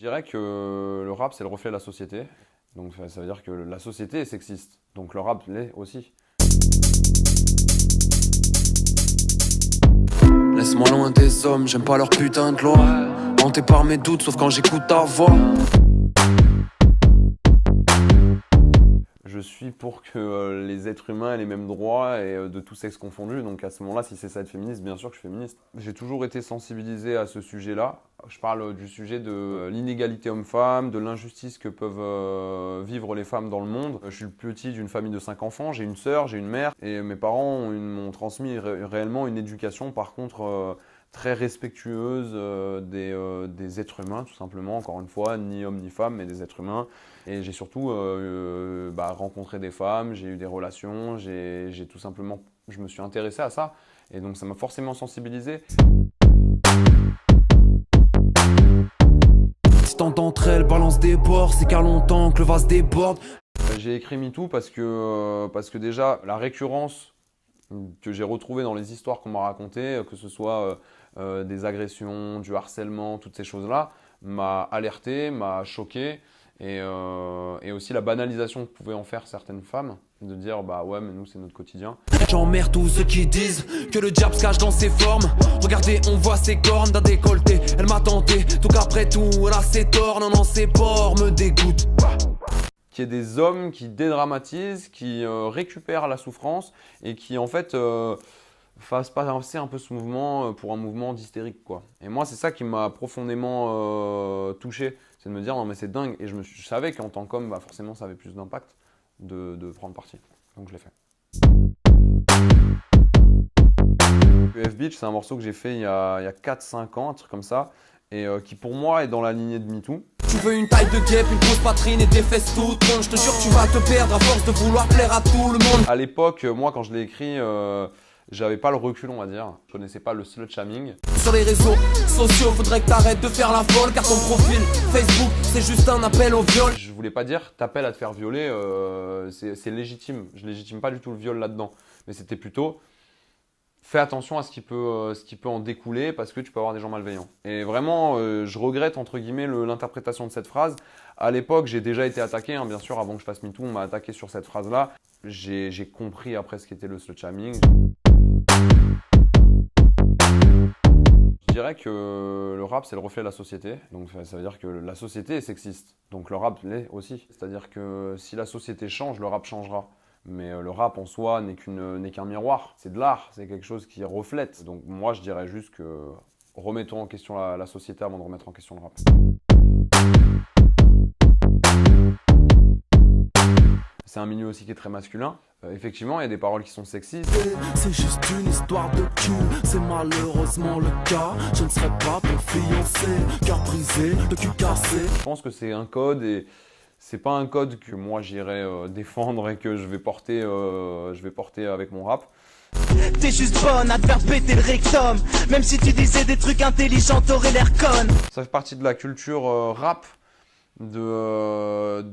Je dirais que le rap, c'est le reflet de la société. Donc ça veut dire que la société est sexiste. Donc le rap l'est aussi. Laisse-moi loin des hommes, j'aime pas leur putain de loi. Hanté par mes doutes, sauf quand j'écoute ta voix. Je suis pour que les êtres humains aient les mêmes droits et de tous sexes confondus. Donc à ce moment-là, si c'est ça être féministe, bien sûr que je suis féministe. J'ai toujours été sensibilisé à ce sujet-là. Je parle du sujet de l'inégalité homme-femme, de l'injustice que peuvent vivre les femmes dans le monde. Je suis le petit d'une famille de 5 enfants, j'ai une sœur, j'ai une mère. Et mes parents m'ont transmis réellement une éducation, par contre, très respectueuse des êtres humains, tout simplement. Encore une fois, ni homme ni femme, mais des êtres humains. Et j'ai surtout rencontré des femmes, j'ai eu des relations, j'ai tout simplement, je me suis intéressé à ça. Et donc ça m'a forcément sensibilisé. Si t'entends entre elles, balance des bords, c'est car longtemps que le vase déborde. J'ai écrit MeToo parce que déjà, la récurrence que j'ai retrouvée dans les histoires qu'on m'a racontées, que ce soit des agressions, du harcèlement, toutes ces choses-là, m'a alerté, m'a choqué. Et aussi la banalisation que pouvaient en faire certaines femmes, de dire bah ouais mais nous c'est notre quotidien. J'emmerde tous ceux qui disent que le diable se cache dans ses formes. Regardez, on voit ses cornes d'un décolleté. Elle m'a tenté, tout qu'après tout, elle a ses torts. Non, ses porcs me dégoûtent. Qu'il y ait des hommes qui dédramatisent, qui récupèrent la souffrance et qui en fait fassent passer un peu ce mouvement pour un mouvement d'hystérique, quoi. Et moi c'est ça qui m'a profondément touché, c'est de me dire non mais c'est dingue. Et je savais qu'en tant qu'homme, bah, forcément ça avait plus d'impact de prendre parti. Donc je l'ai fait. UF Beach, c'est un morceau que j'ai fait il y a 4-5 ans, un truc comme ça, et qui pour moi est dans la lignée de MeToo. Tu veux une taille de guêpe, une grosse poitrine et des fesses toutes rondes. Je te jure que tu vas te perdre à force de vouloir plaire à tout le monde. À l'époque, moi quand je l'ai écrit, j'avais pas le recul, on va dire. Je connaissais pas le slut-shaming. Sur les réseaux sociaux, faudrait que t'arrêtes de faire la folle. Car ton profil Facebook, c'est juste un appel au viol. Je voulais pas dire t'appelles à te faire violer, c'est légitime. Je légitime pas du tout le viol là-dedans. Mais c'était plutôt fais attention à ce qui peut en découler parce que tu peux avoir des gens malveillants. Et vraiment, je regrette entre guillemets l'interprétation de cette phrase. À l'époque, j'ai déjà été attaqué, hein, bien sûr, avant que je fasse MeToo, on m'a attaqué sur cette phrase-là. J'ai compris après ce qu'était le slut-shaming. Je dirais que le rap, c'est le reflet de la société. Donc ça veut dire que la société est sexiste. Donc le rap l'est aussi. C'est-à-dire que si la société change, le rap changera. Mais le rap en soi n'est qu'un miroir. C'est de l'art, c'est quelque chose qui reflète. Donc moi, je dirais juste que remettons en question la société avant de remettre en question le rap. C'est un milieu aussi qui est très masculin. Effectivement, il y a des paroles qui sont sexistes. C'est juste une histoire de cul, c'est malheureusement le cas. Je ne serai pas ton fiancé, cœur brisé, le cul cassé. Je pense que c'est un code et c'est pas un code que moi j'irai défendre et que je vais porter avec mon rap. T'es juste bonne à te faire péter le rectum. Même si tu disais des trucs intelligents, t'aurais l'air conne. Ça fait partie de la culture rap, de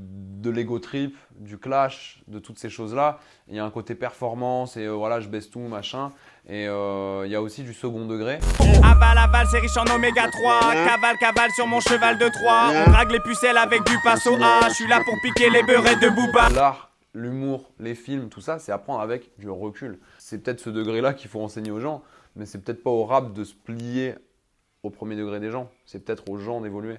l'ego trip, du clash, de toutes ces choses-là. Il y a un côté performance et voilà, je baisse tout, machin. Et il y a aussi du second degré. Aval, c'est riche en oméga 3. Cavale sur mon cheval de Troie. On drague les pucelles avec du passo A. Je suis là pour piquer les beurrets de Booba. L'art, l'humour, les films, tout ça, c'est apprendre avec du recul. C'est peut-être ce degré-là qu'il faut enseigner aux gens, mais c'est peut-être pas au rap de se plier au premier degré des gens. C'est peut-être aux gens d'évoluer.